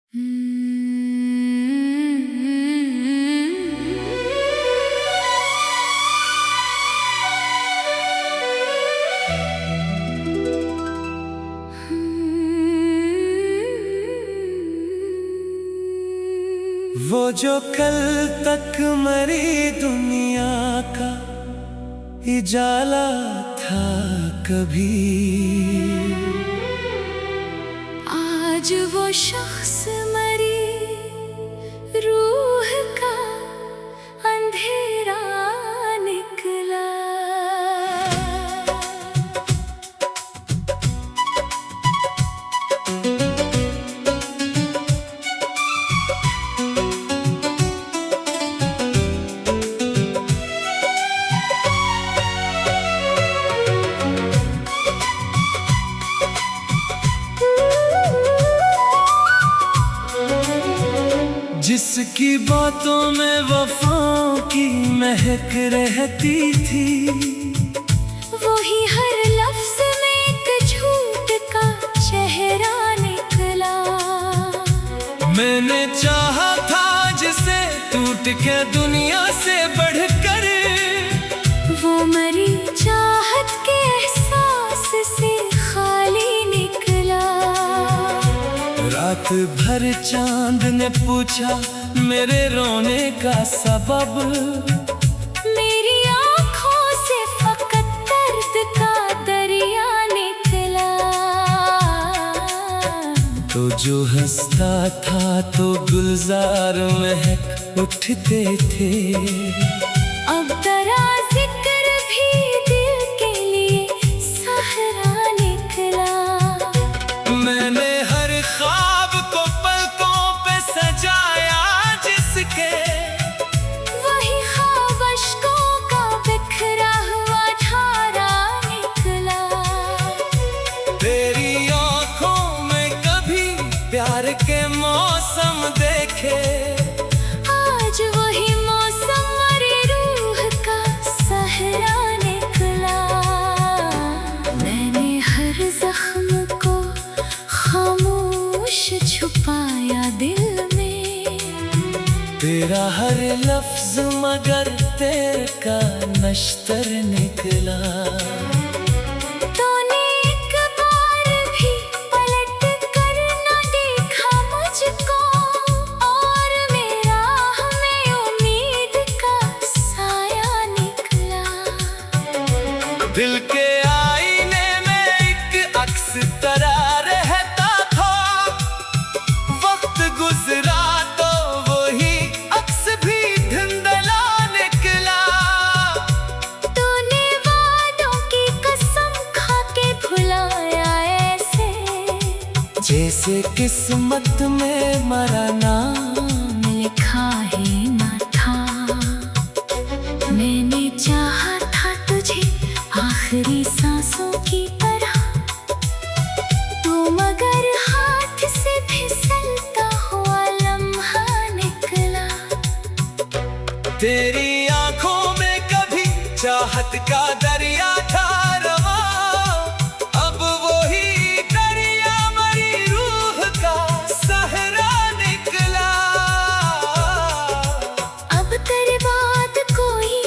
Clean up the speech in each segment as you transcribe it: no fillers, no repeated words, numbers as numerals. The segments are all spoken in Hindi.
वो जो कल तक मरी दुनिया का उजाला था कभी, आज वो शख्स मरी रूह का अंधेरा निकला। जिसकी बातों में वफाओं की महक रहती थी, वही हर लफ्ज में एक झूठ का चेहरा निकला। मैंने चाहा था जिसे टूट के दुनिया से बढ़कर, वो मरी चाहत के एहसास से खाली निकला। रात भर चांद ने पूछा मेरे रोने का सबब, मेरी आँखों से फकत दर्द का दरिया निकला। तो जो हंसता था तो गुलजार महक उठते थे, अब तेरा जिक्र भी दिल के लिए सहरा निकला। मैंने हर ख्वाब को पलकों पे सजाया जिसके, वही ख्वाब अश्कों का बिखरा हुआ धारा निकला। तेरी आँखों में कभी प्यार के मौसम देखे, आज वही मौसम मरी रूह का सहरा निकला। मैंने हर जख्म को खामोश छुपाया दिल में, तेरा हर लफ्ज मगर तेरे का नश्तर निकला। तूने एक बार भी पलट कर न देखा मुझको, और मेरा हमें उम्मीद का साया निकला। दिल के आईने में एक अक्स तरा रहता था, वक्त गुजरा तो वही अक्स भी धुंधला निकला। तूने वादों की कसम खा के भुलाया ऐसे, जैसे किस्मत में मरा नाम लिखा ही न था। मैंने चाहा था तुझे आखिरी सांसों की तरह, तू मगर हाथ से फिसलता हुआ लम्हा निकला। तेरी आंखों में कभी चाहत का दरिया था रवा, अब वही दरिया मरी रूह का सहरा निकला। अब तेरे बाद कोई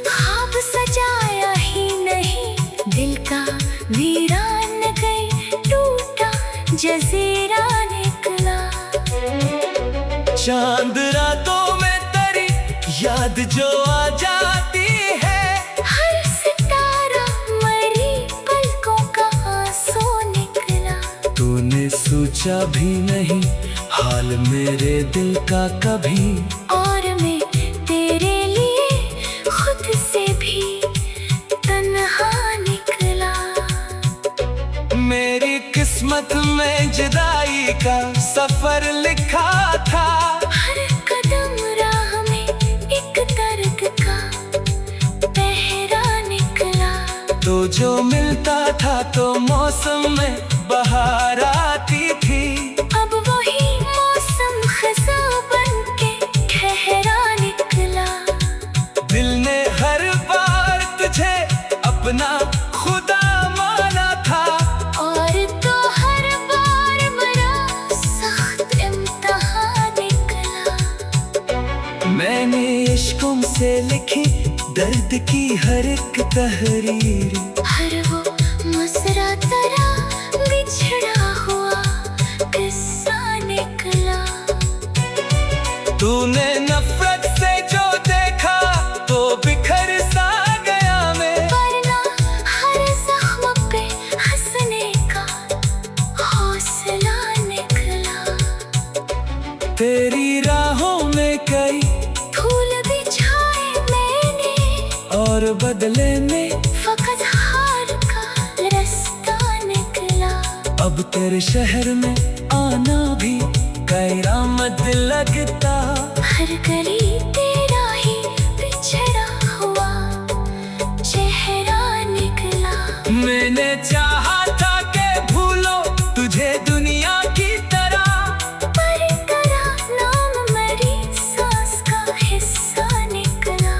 ख्वाब सजाया ही नहीं, दिल का वीरान गई टूटा जजीरा निकला। चांद रातों में तेरी याद जो आ जाती है, हर सितारा मरी पलकों का आंसू निकला। तूने सोचा भी नहीं हाल मेरे दिल का कभी, और मैं तेरे लिए खुद से भी तन्हा निकला। मेरी किस्मत में जुदाई का सफर लिखा था, हर कदम राह में एक दर्द का पहरा निकला। तो जो मिलता था तो मौसम में बहार आती थी, अब वही मौसम खज़ां बन के ठहरा निकला। दिल ने हर बार तुझे अपना खुदा माना था, और तो हर बार बड़ा सख्त इम्तिहान से लिखी दर्द की हर एक तहरीर। हर वो मसरा तेरा बिछड़ा हुआ किस्सा निकला। तूने नफरत से जो देखा तो बिखर सा गया मैं, वरना हर जख्म पे हंसने का हौसला निकला। तेरी राहों में कई फूल बिछाए मैंने और बदले में फकत हार का रास्ता निकला। अब तेरे शहर में आना भी कयामत लगता। हर गली तेरा ही बिछड़ा हुआ चेहरा निकला। मैंने चाहा था कि भूलो तुझे दुनिया की तरह, पर तेरा नाम मेरी सांस का हिस्सा निकला।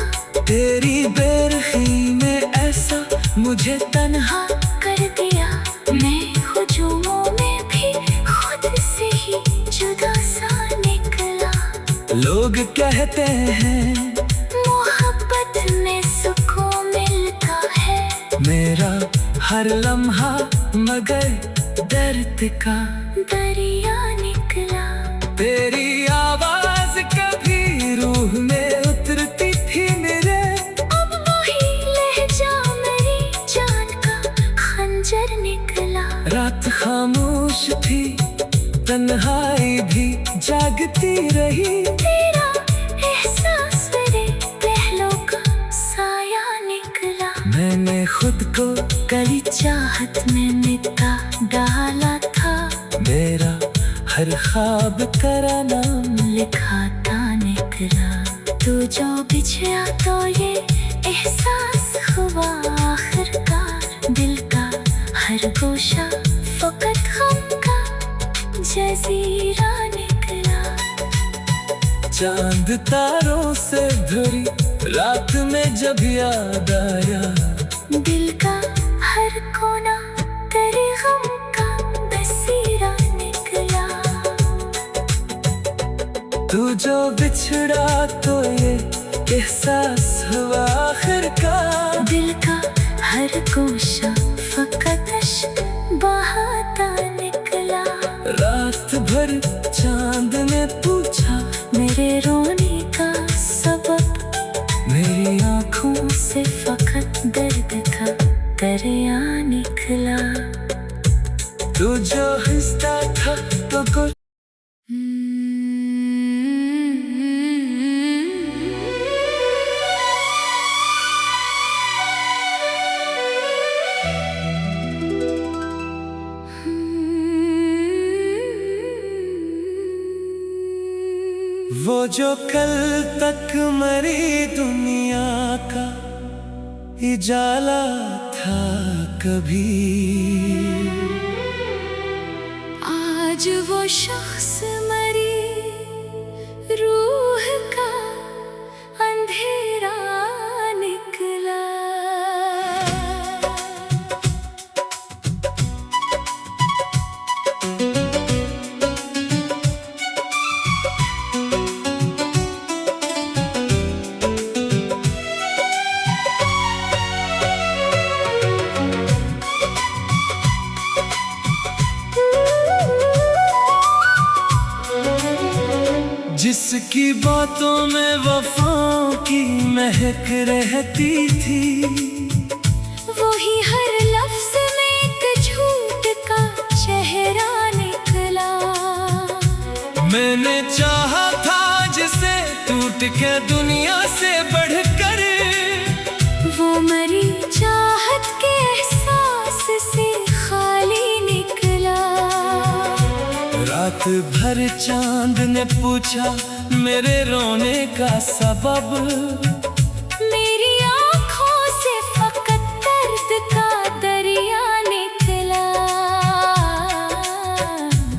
तेरी बेरखी में ऐसा मुझे तन्हा कर दिया मैं हुजूमों में भी खुद से ही जुदा सा निकला। लोग कहते हैं मोहब्बत में सुकून मिलता है, मेरा हर लम्हा मगर दर्द का दरिया निकला। तेरी आवाज कभी रूह में उतरती थी मेरे, अब वही लहजा मेरी जान का खंजर निकला। रात खामोश थी तन्हाई भी जागती रही, तेरा एहसास मेरे पहलों का साया निकला। मैंने खुद को कली चाहत में मिटा डाला था, मेरा हर ख्वाब तेरा नाम लिखाता निकला। तू जो बिछड़ा तो ये एहसास हुआ आखिरकार, दिल का हर गोशा फकत गम का जजीरा निकला। चांद तारों से भरी रात में जब याद आया, दिल का हर कोना तेरे गम का बसीरा निकला। तू जो बिछड़ा तो ये एहसास हुआ आखिरकार, दिल का हर गोशा फकत अश्क बहाता निकला। रात भर चांद ने पूछा मेरे रोने का सबब, मेरी आँखों से फकत दर्द का दरिया निकला। तू जो हंसता था तो कुछ वो जो कल तक मरी दुनिया का उजाला था कभी, आज वो शख्स मरी रूह का अंधेरा निकला। जिसकी बातों में वफाओं की महक रहती थी, वही हर लफ्ज में एक झूठ का चेहरा निकला। मैंने चाहा था जिसे टूट के दुनिया से बढ़कर, वो मरी चाहत के एहसास से खाली निकला। रात भर चांद ने पूछा मेरे रोने का सबब, मेरी आँखों से फकत दर्द का दरिया निकला।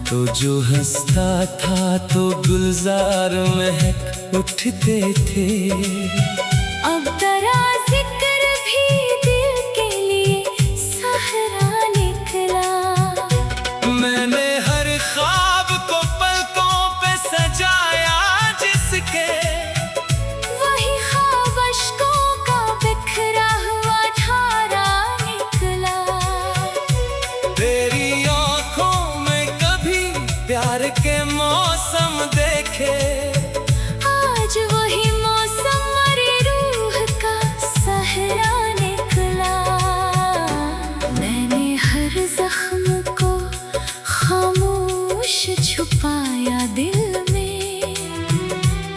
तो जो हंसता था तो गुलजार महक उठते थे, अब तेरा जिक्र भी दिल के लिए सहरा निकला। मैंने हर ख्वाब को पलकों पे सजाया जिसके, वही ख्वाब प्यार के मौसम देखे। आज वही मौसम मेरी रूह का सहरा निकला। मैंने हर जख्म को खामोश छुपाया दिल में।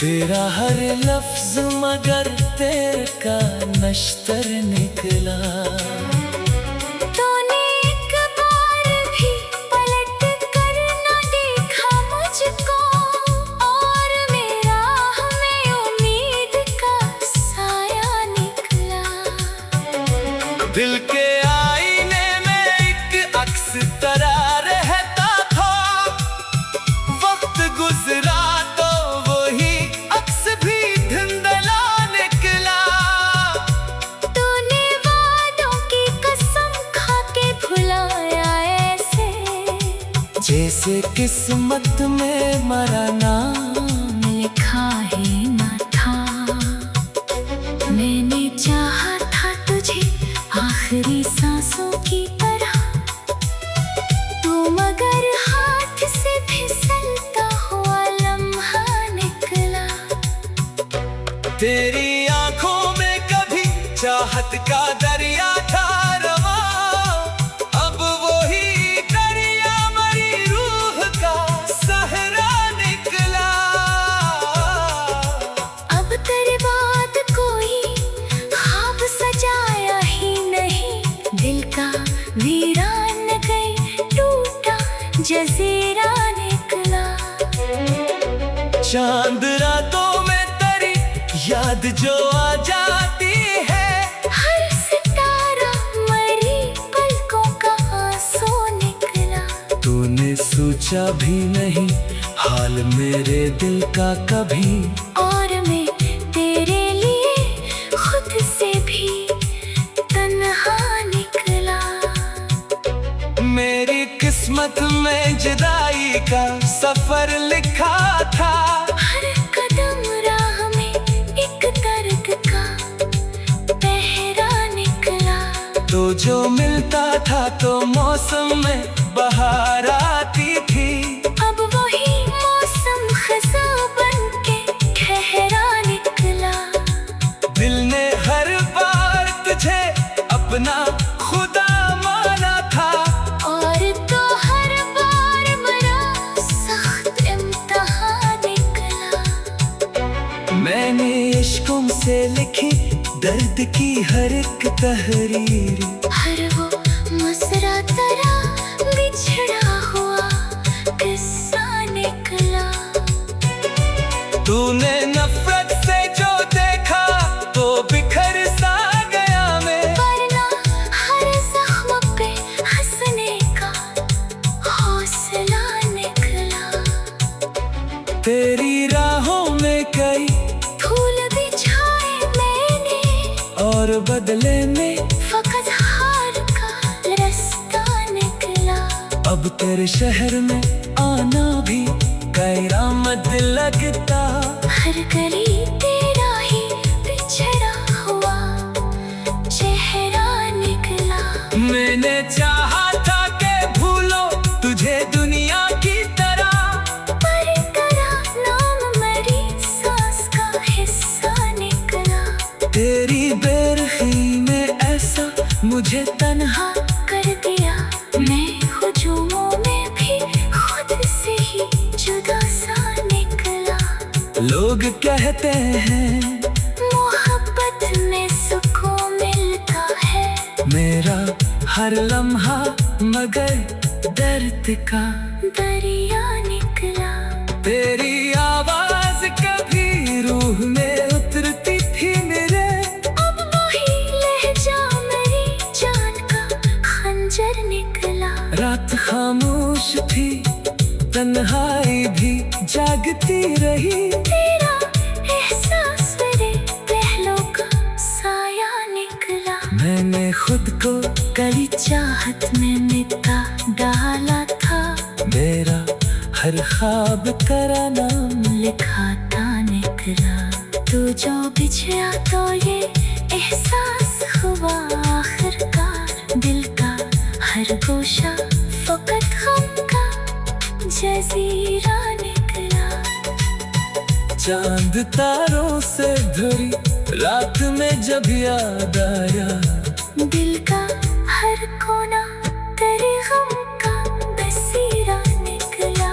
तेरा हर लफ्ज मगर तेरे का नश्तर निकला। तूने एक बार भी पलट कर न देखा मुझको, और मेरा हमें उम्मीद का साया निकला। दिल के आईने में एक अक्स तरह रहता था। वक्त गुजरा तो वही अक्स भी धुंधला निकला। तूने वादों की कसम खा के भुलाया ऐसे, जैसे किस्मत में मरा नाम लिखा ही न था। मैंने चाहा था तुझे आखिरी सांसों की तरह, तू मगर हाथ से फिसलता हुआ लम्हा निकला। तेरी आंखों में कभी चाहत का दरिया था रवा। अब वही दरिया मरी रूह का सहरा निकला। अब तेरे बाद कोई ख्वाब सजाया ही नहीं। दिल का वीरान गई टूटा जजीरा निकला। चांद रातों में तेरी याद जो आ जाती है। हर सितारा मरी पलकों का आंसू निकला। तूने सोचा भी नहीं हाल मेरे दिल का कभी। और मैं तेरे लिए खुद से भी तन्हा निकला। मेरी किस्मत में जुदाई का सफर लिखा था। हर कदम राह में एक दर्द का पहरा निकला। तो जो मिलता था तो मौसम में बहार आती थी। अब वही मौसम खज़ा बन के ठहरा निकला। दिल ने हर बार तुझे अपना खुदा माना था। और तो हर बार बड़ा सख्त इम्तिहान निकला। मैंने इश्कों से लिखी दर्द की हर एक तहरीर। हर वो मसरा तेरा बिछड़ा हुआ किस्सा निकला। तूने नफरत से जो देखा तो बिखर सा गया मैं। वरना हर जख्म पे हंसने का हौसला निकला। तेरी राहों में कई फूल बिछाए मैंने, और बदले में फकत हार का रास्ता निकला। अब तेरे शहर में आना भी कयामत लगता। हर गली तेरा ही बिछड़ा हुआ चेहरा निकला। मैंने चाहा था कि भूलो तुझे दुनिया की तरह। पर तेरा नाम मेरी सांस का हिस्सा निकला। तेरी बेरखी ने ऐसा मुझे तन्हा कर दिया। मैं हुजूमों में भी खुद से ही जुदा सा निकला। लोग कहते हैं मोहब्बत में सुकून मिलता है। मेरा हर लम्हा मगर दर्द का दरिया निकला। तेरी आवाज कभी रूह में उतरती थी मेरे। अब वही लहजा मेरी जान का खंजर निकला। रात खामोश थी तन्हाई भी जागती रही। तेरा एहसास मेरे पहलों का साया निकला। मैंने खुद को कड़ी चाहत में मिटा डाला था। मेरा हर ख्वाब तेरा नाम लिखाता निकला। तू जो बिछड़ा तो ये एहसास हुआ आखिरकार। दिल का हर गोशा फकत गम का जजीरा निकला। चांद तारों से भरी रात में जब याद आया, दिल का हर कोना तेरे गम का बसेरा निकला।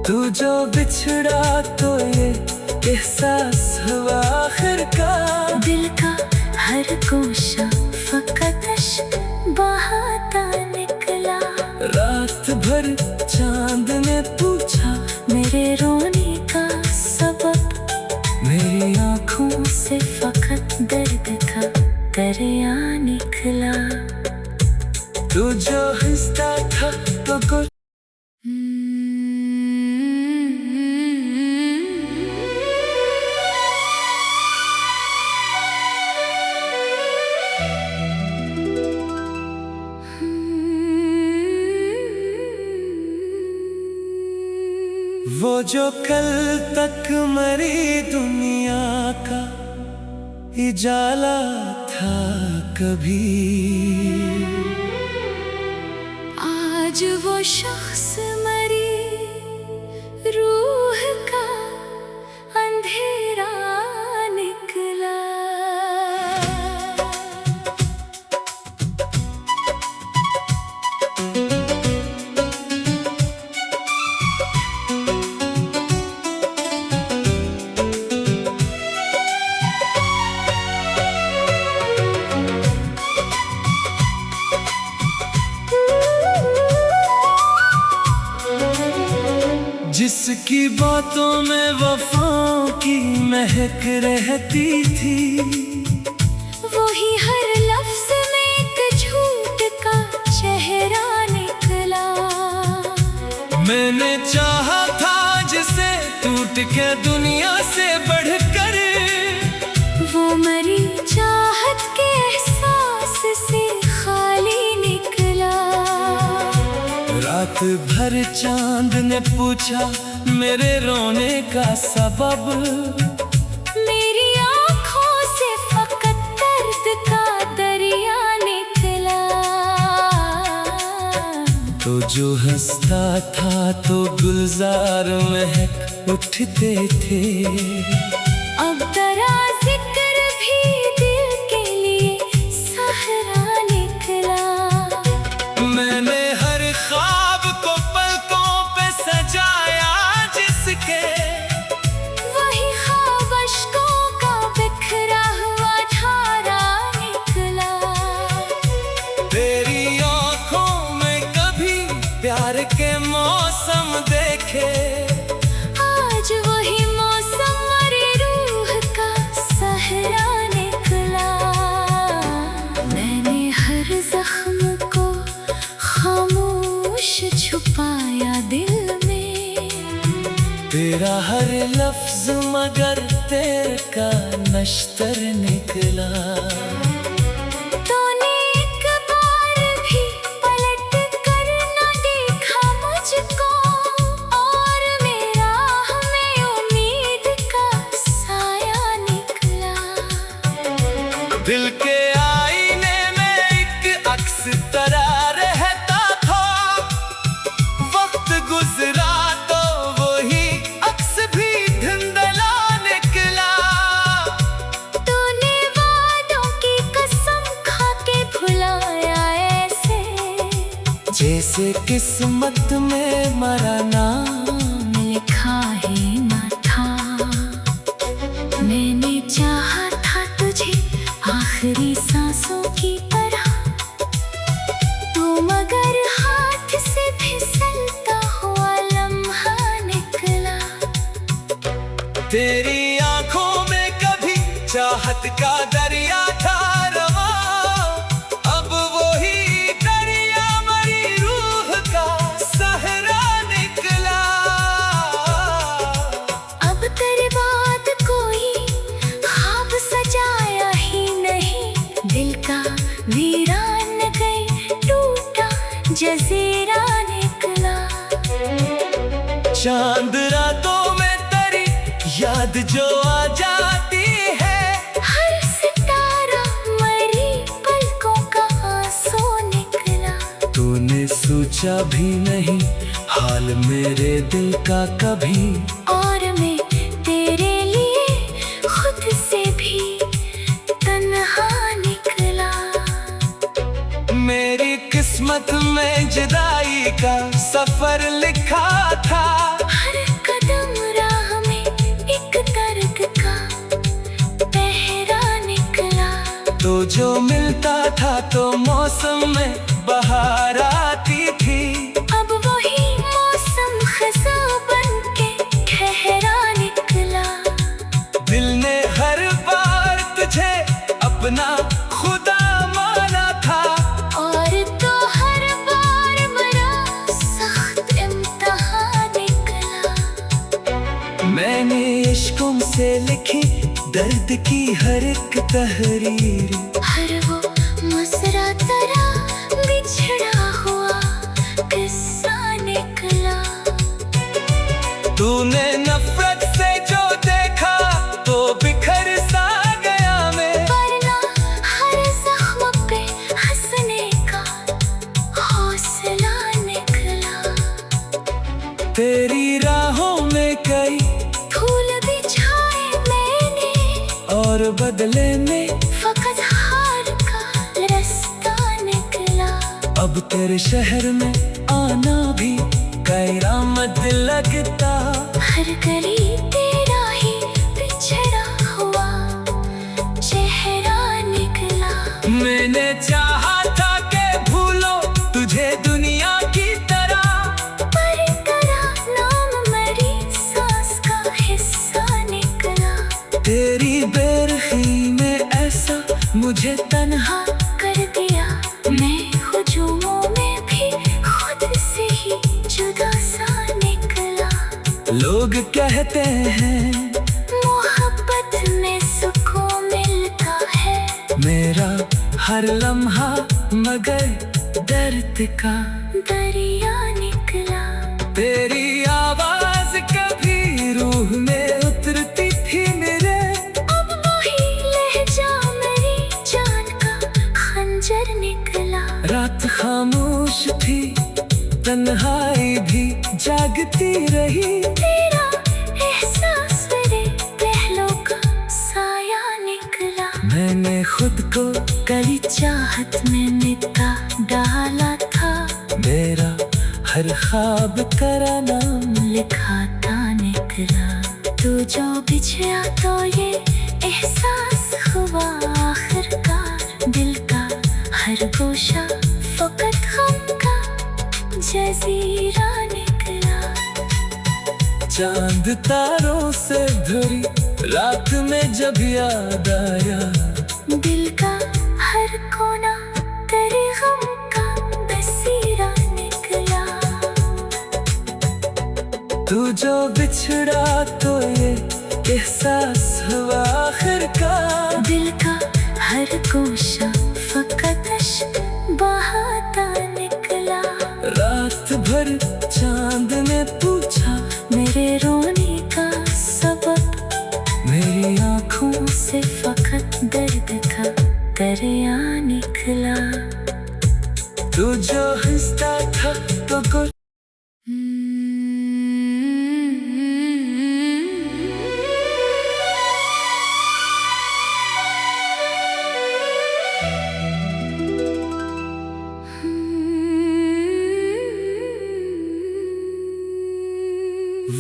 तू जो बिछड़ा तो ये एहसास हुआ आखिर का, दिल का हर गोशा फकत अश्क बहाता निकला। रात भर चांद ने पूछा मेरे रोने का सबब, मेरी आँखों से फकत दर्द का दरिया निकला। तू जो हंसता था तो कुछ वो जो कल तक मरी दुनिया का उजाला था कभी, आज वो शख्स मरी रूह का अंधेरा निकला। जिसकी बातों में वफाओं की महक रहती थी, वही हर लफ्ज में एक झूठ का चेहरा निकला। मैंने चाहा था जिसे टूट के दुनिया से बढ़कर, वो मरी चाहत के एहसास से खाली निकला। रात भर चांद ने पूछा मेरे रोने का सबब, मेरी आँखों से फकत दर्द का दरिया निकला। तो जो हंसता था तो गुलजार महक उठते थे, अब तेरा जिक्र भी दिल के लिए सहरा निकला। मैंने हर ख्वाब को पलकों पे सजाया जिसके, वही ख्वाब अश्कों का बिखरा हुआ धारा निकला। तेरी आँखों में कभी प्यार के मौसम देखे, आज वही मौसम मरी रूह का सहरा निकला। मैंने हर जख्म को खामोश छुपाया दिल में, तेरा हर लफ्ज मगर तेरे का नश्तर निकला। तूने एक बार भी पलट कर न देखा मुझको, और मेरा हमें उम्मीद का साया निकला। दिल के आईने में एक अक्स तरह रहता था, वक्त गुजरा तो वही अक्स भी धुंधला निकला। तूने वादों की कसम खा के भुलाया ऐसे, जैसे किस्मत में मरा नाम लिखा ही न था। मैंने चाहा था तुझे आखिरी सांसों की तरह, तू मगर हाथ से फिसलता हुआ लम्हा निकला। तेरी आंखों में कभी चाहत का दरिया था रवा, अब वही दरिया मरी रूह का सहरा निकला। अब तेरे बाद कोई ख्वाब सजाया ही नहीं, दिल का वीरान गए टूटा जजीरा निकला। चांद रातों में तेरी याद जो आ जाती है, हर सितारा मरी पलकों का आंसू निकला। तूने सोचा सोचा भी नहीं हाल मेरे दिल का कभी। और मैं तेरे लिए खुद से भी तन्हा निकला। मेरी किस्मत में जुदाई का सफर लिखा था। हर कदम राह में एक दर्द का पहरा निकला। तो जो मिलता था तो मौसम में बहार आती थी। अब वही मौसम खज़ा बन के ठहरा निकला। दिल ने हर बार तुझे अपना खुदा माना था। और तो हर बार बड़ा सख्त इम्तिहान निकला। मैंने इश्कों से लिखी दर्द की हर एक तहरीर। हर वो मसरा तेरा बिछड़ा हुआ किस्सा निकला। तूने नफरत से जो देखा तो बिखर सा गया मैं। वरना हर जख्म पे हंसने का हौसला निकला। तेरी राहों में कई फूल बिछाए मैंने और बदले में फकत हार का रास्ता निकला। अब तेरे शहर में आना भी कयामत लगता। हर गली तेरा ही बिछड़ा हुआ चेहरा निकला। मैंने चाहा था कि भूलो तुझे दुनिया की तरह। पर तेरा नाम मेरी सांस का हिस्सा निकला। तेरी बेरखी में ऐसा मुझे तन्हा कर दिया। मैं हुजूमों में भी खुद से ही जुदा सा निकला। लोग कहते हैं मोहब्बत में सुकून मिलता है। मेरा हर लम्हा मगर दर्द का दरिया निकला। तेरी आवाज कभी रूह में उतरती थी मेरे। अब वही लहजा मेरी जान का खंजर निकला। रात खामोश थी तन्हाई भी जागती रही। तेरा एहसास मेरे पहलों का साया निकला। मैंने खुद को कड़ी चाहत में मिटा डाला था। मेरा हर ख्वाब तेरा नाम लिखाता निकला। तू जो बिछड़ा तो ये एहसास हुआ आखिरकार। दिल का हर गोशा फकत गम का जजीरा निकला। चांद तारों से भरी रात में जब याद आया। दिल का हर कोना तेरे गम का बसीरा निकला। तू जो बिछड़ा तो ये एहसास हुआ आखिरकार। दिल का हर गोशा फकत अश्क बहाता निकला। रात भर चांद ने पूछा मेरे रोने का सबब। मेरी आंखों से फकत दर्द का दरिया निकला। तू जो हंसता था तो कुछ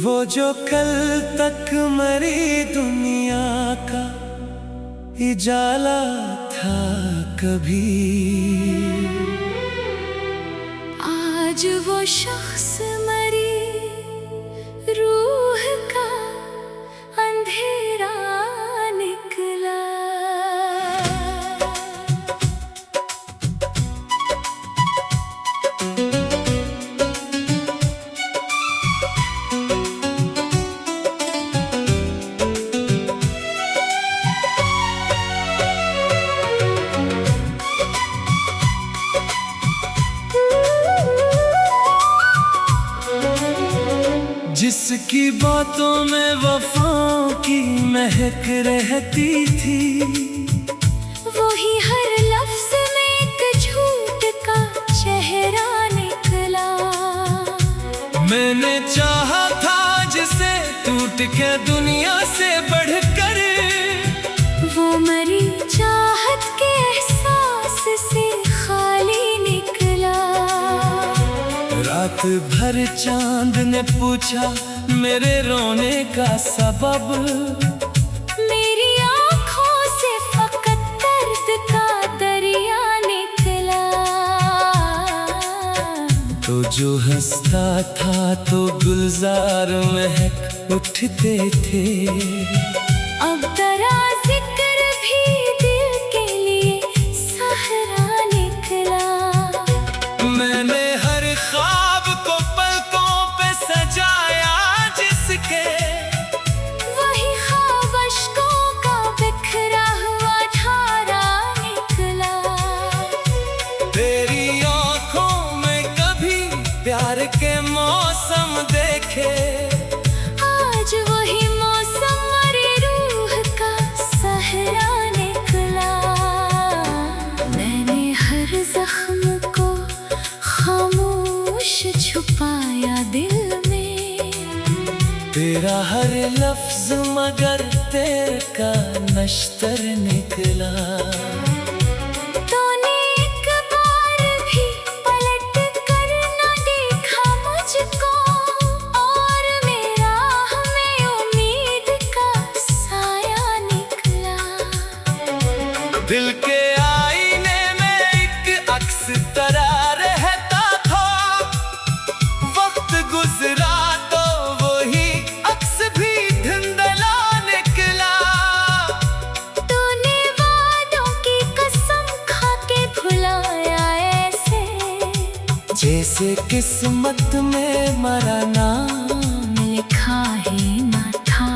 वो जो कल तक मरी दुनिया का उजाला था कभी। आज वो शख्स मरी रूह का अंधेरा निकला। जिसकी बातों में वफाओं की महक रहती थी। वही हर लफ्ज में एक झूठ का चेहरा निकला। मैंने चाहा था जिसे टूट के दुनिया से बढ़कर, वो मरी चाहत के एहसास से खाली निकला। रात भर चांद ने पूछा मेरे रोने का सबब, मेरी आँखों से फकत दर्द का दरिया निकला। तो जो हंसता था तो गुलजार महक उठते थे, अब तेरा जिक्र भी दिल के लिए सहरा निकला। मैंने हर ख्वाब को पलकों पे सजाया जिसके, वही ख्वाब अश्कों का बिखरा हुआ धारा निकला। तेरी आँखों में कभी प्यार के मौसम देखे, आज वही मौसम मेरी रूह का सहरा निकला। मैंने हर जख्म को खामोश छुपाया दिल में, तेरा हर लफ्ज मगर तेरे का नश्तर निकला। तूने एक बार भी पलट कर न देखा मुझको, और मेरा हमें उम्मीद का साया निकला। दिल के आईने में एक अक्स तरह रहता था, वक्त गुजरा तो वही अक्स भी धुंधला निकला। तूने वादों की कसम खा के भुलाया ऐसे, जैसे किस्मत में मरा नाम लिखा ही न था।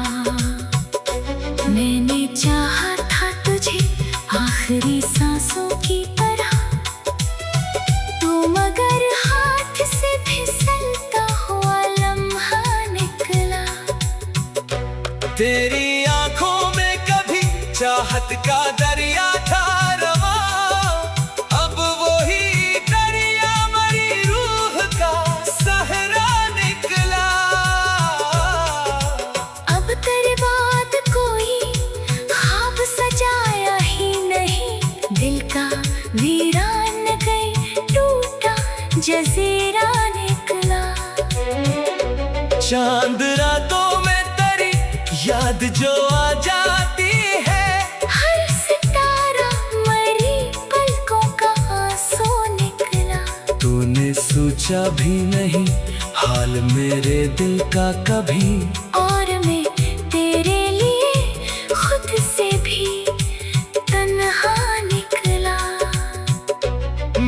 मैंने चाहा था तुझे आखिरी सांसों की तरह, तू मगर हाथ से फिसलता हुआ लम्हा निकला। तेरी आंखों में कभी चाहत का दरिया था रवा, अब वही दरिया मरी रूह का सहरा निकला। अब तेरे बाद कोई ख्वाब सजाया ही नहीं, दिल का वीरान गई टूटा जजीरा निकला। चांद रातों में तेरी याद जो आ जाती है, हर सितारा मरी पलकों का आंसू निकला। तूने सोचा भी नहीं हाल मेरे दिल का कभी, और मैं तेरे लिए खुद से भी तन्हा निकला।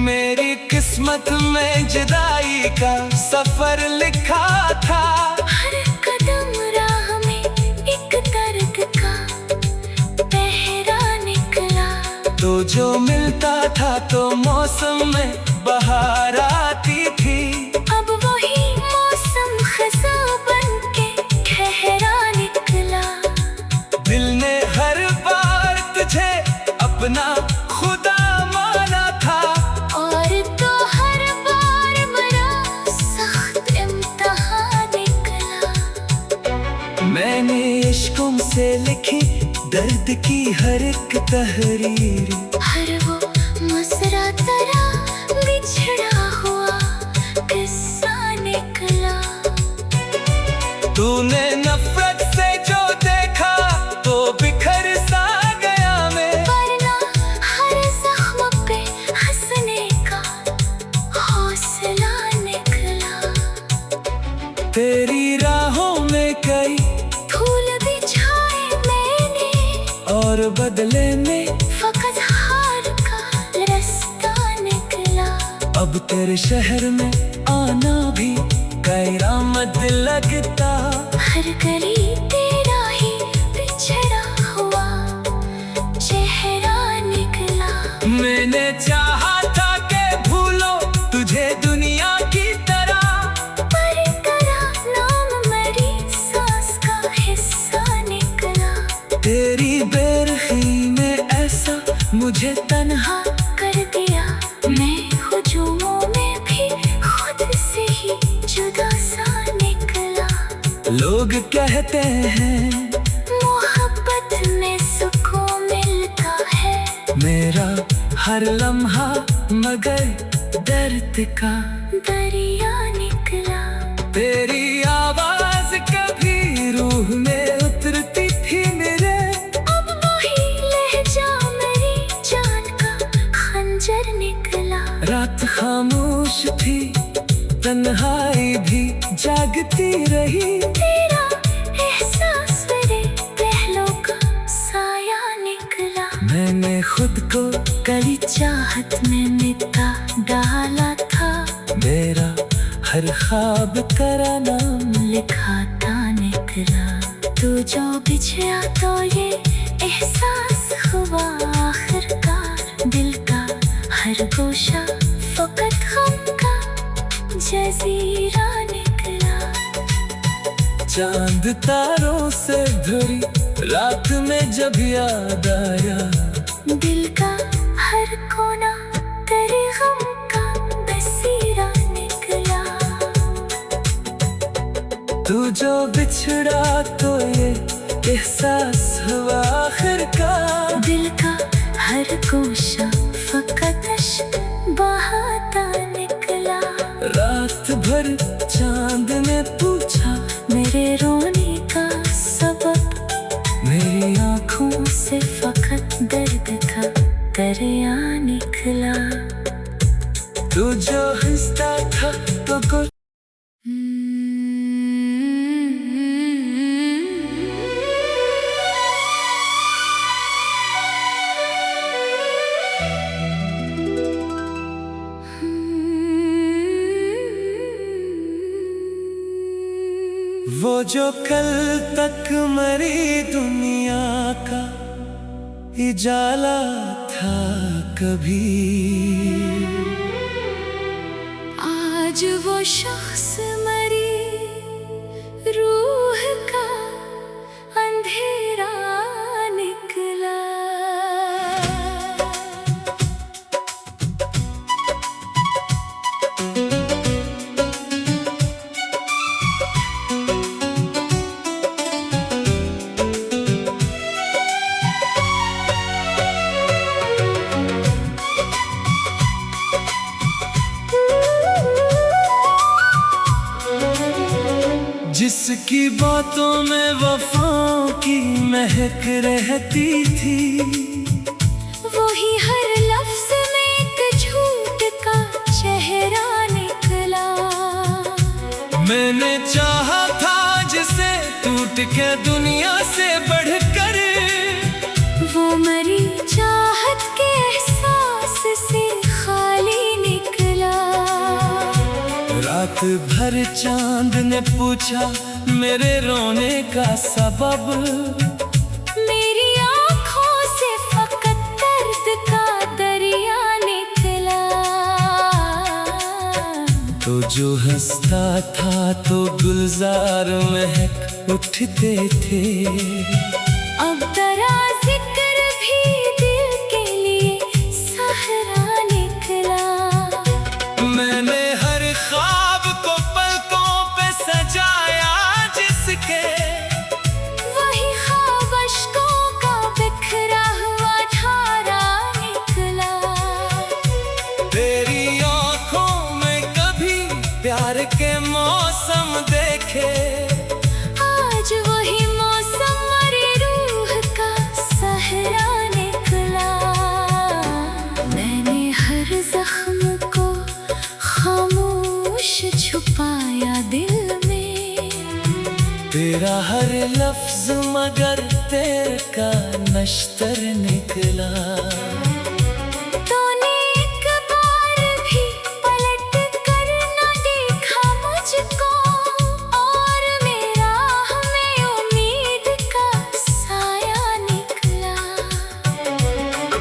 मेरी किस्मत में जुदाई का सफर लिखा था, हर कदम राह में एक दर्द का पहरा निकला। तो जो मिलता था तो मौसम में बहार आती थी, अब वही मौसम खज़ां बन के ठहरा निकला। दिल ने हर बार तुझे अपना खुदा माना था, और तो हर बार बड़ा सख्त इम्तिहान निकला। मैंने इश्कों से लिखी दर्द की हर एक तहरीर, हर वो मसरा तेरा बिछड़ा हुआ किस्सा निकला। तूने नफरत से जो देखा तो बिखर सा गया मैं, वरना हर जख्म पे हंसने का हौसला निकला। तेरी राहों में कई फूल बिछाए मैंने, और बदले में फकत हार का रास्ता निकला। अब तेरे शहर में आना भी कैरामत लगता, हर गली तेरा ही बिछड़ा हुआ चेहरा निकला। मैंने चाहा था कि भूलो तुझे दुनिया की तरह, पर करा नाम मरी सांस का हिस्सा निकला। तेरी बेरखी में ऐसा मुझे तन्हा कर दिया, मैं हुजूमों में भी खुद से ही जुदा सा लोग कहते हैं मोहब्बत में सुकून मिलता है। मेरा हर लम्हा मगर दर्द का दरिया निकला। तेरी आवाज कभी रूह में उतरती थी मेरे, अब वही लहजा मेरी जान का खंजर निकला। रात खामोश थी, तन्हाई भी जागती रही। तेरा एहसास मेरे पहलों का साया निकला। मैंने खुद को कड़ी चाहत में मिटा डाला था। मेरा हर ख्वाब करा नाम लिखाता निकला। तू जो बिछड़ा तो ये एहसास हुआ आखिरकार। दिल का हर गोशा फकत गम का जजीरा निकला। चांद तारों से भरी रात में जब याद आया, दिल का हर कोना तेरे गम का बसीरा निकला। तू जो बिछड़ा तो ये एहसास हुआ आखिरकार। दिल का हर गोशा फकत अश्क बहाता निकला। रात भर चांद ने पूछा मेरे रोने का सबब। मेरी आँखों से फकत दर्द का दरिया निकला। तू जो हंसता था तो कुछ वो जो कल तक मरी दुनिया का उजाला था कभी, आज वो शख्स मरी रूह का अंधेरा निकला। जिसकी बातों में वफाओं की महक रहती थी, वही हर लफ्ज में एक झूठ का चेहरा निकला। मैंने चाहा था जिसे टूट के दुनिया से बढ़कर, वो मरी चाहत के एहसास से खाली निकला। रात भर चांद ने पूछा मेरे रोने का सबब। मेरी आँखों से फकत दर्द का दरिया निकला। तो जो हंसता था तो गुलजार महक उठते थे, अब तेरा जिक्र भी दिल के लिए सहरा निकला। मैंने हर ख्वाब को पलकों पे सजाया जिसके, वही ख्वाब अश्कों का बिखरा हुआ धारा निकला। तेरी आँखों में कभी प्यार के मौसम देखे, आज वही मौसम मेरी रूह का सहरा निकला। मैंने हर जख्म को खामोश छुपाया दिल में। तेरा हर लफ्ज मगर तेरे का नश्तर निकला। तूने एक बार भी पलट कर न देखा मुझको, और मेरा हमें उम्मीद का साया निकला।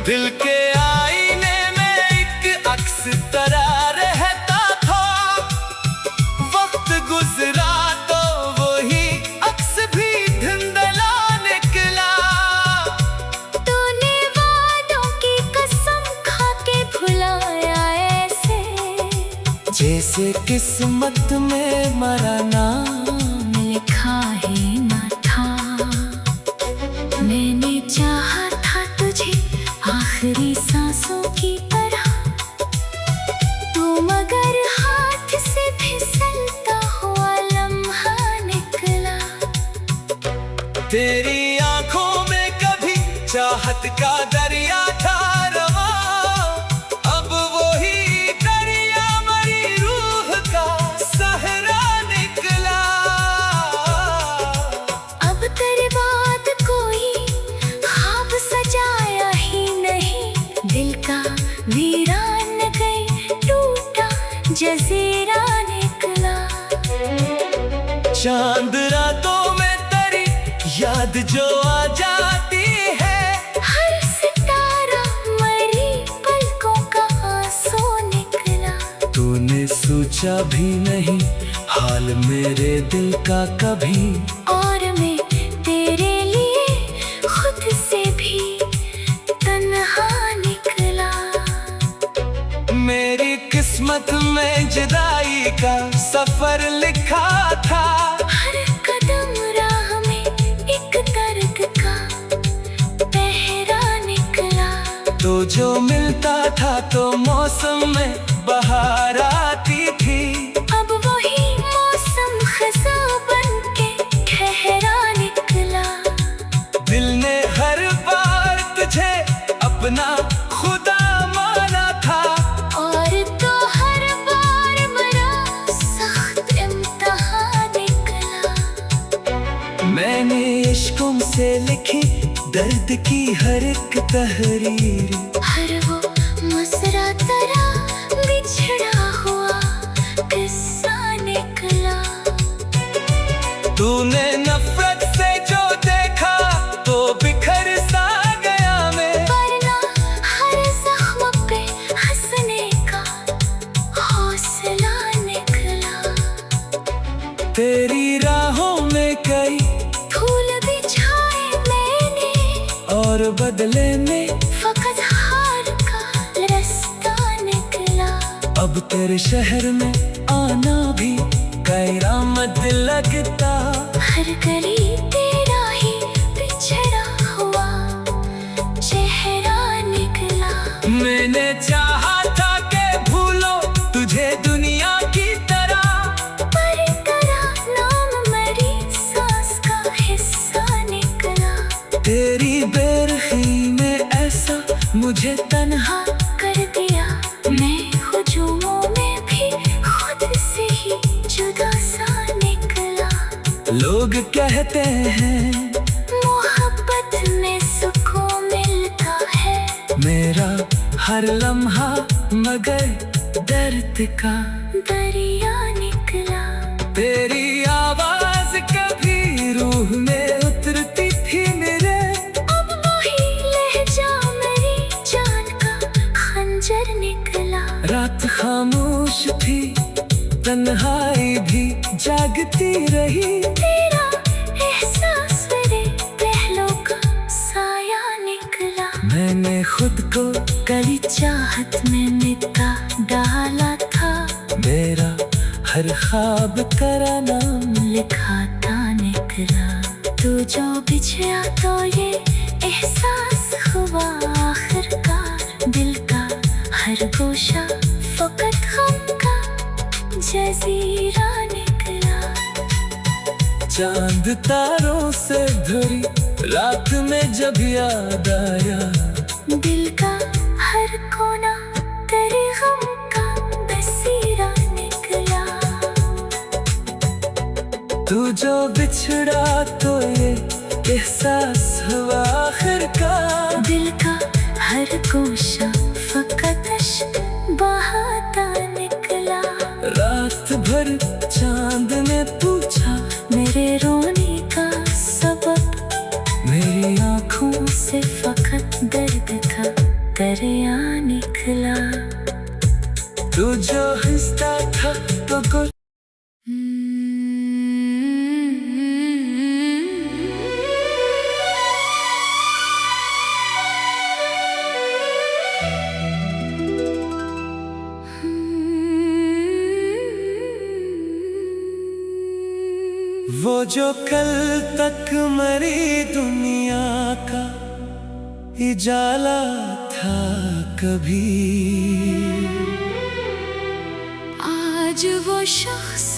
दिल के आईने में एक अक्स तरा रहता था, वक्त गुजरा तो वही अक्स भी धुंधला निकला। तूने वादों की कसम खा के भुलाया ऐसे, जैसे किस्मत में मरा नाम लिखा तेरी आंखों में कभी चाहत का दरिया था रवा, अब वही दरिया मरी रूह का सहरा निकला। अब तेरे बाद कोई ख्वाब सजाया ही नहीं, दिल का वीरान गई टूटा जजीरा निकला। चांद रातों में तेरी याद जो आ जाती है, हर सितारा मरी पलकों का आंसू निकला। तूने सोचा भी नहीं हाल मेरे दिल का कभी, और मैं तेरे लिए खुद से भी तन्हा निकला। मेरी किस्मत में जुदाई का सफर लिखा था, हर कदम राह में एक दर्द का पहरा निकला। तो जो मिलता था तो मौसम में बहार आती थी, अब वही मौसम खज़ां बन के ठहरा निकला। दिल ने हर बार तुझे अपना खुदा माना था, और तो हर बार बड़ा सख्त इम्तिहान निकला। मैंने इश्कों से लिखी दर्द की हर एक तहरीर, हर वो मसरा तेरा बिछड़ा हुआ किस्सा निकला। तूने नफरत से जो देखा तो बिखर सा गया मैं, वरना हर जख्म पे हंसने का हौसला निकला। तेरी राहों में कई फूल बिछाए मैंने, और बदले में फकत हार का रास्ता निकला। अब तेरे शहर में आना भी करामत लगता, हर गली तेरा ही बिछड़ा हुआ चेहरा निकला। मैंने चाहा था कि भूलो तुझे दुनिया की तरह, पर तेरा नाम मेरी सांस का हिस्सा निकला। तेरी बेरखी में ऐसा मुझे तन्हा कर दिया मैं हुजूमों में भी खुद से ही जुदा सा निकला। लोग कहते हैं मोहब्बत में सुकून मिलता है, मेरा हर लम्हा मगर दर्द का दरिया निकला। तेरी आवाज कभी रूह में उतरती थी मेरे, अब वही लहजा मेरी जान का खंजर निकला। रात खामोश थी तन्हाई भी जागती रही, तेरा एहसास मेरे पहलों का साया निकला। मैंने खुद को कली चाहत में मिटा डाला था, मेरा हर ख्वाब तेरा नाम लिखाता निकला। तू जो बिछड़ा तो ये एहसास हुआ आखिरकार, दिल का हर गोशा फकत गम का जजीरा निकला। चांद तारों से भरी रात में जब याद आया, दिल का हर कोना तेरे गम का बसीरा निकला। तू जो बिछड़ा तो ये एहसास हुआ आखिरकार, दिल का हर गोशा फकत अश्क बहाता निकला। रात भर चांद ने पूछा मेरे रोने का सबब, मेरी आँखों से फकत दर्द का दरिया निकला। तू जो हंसता था तो कुछ वो जो कल तक मरी दुनिया का उजाला था कभी, आज वो शख्स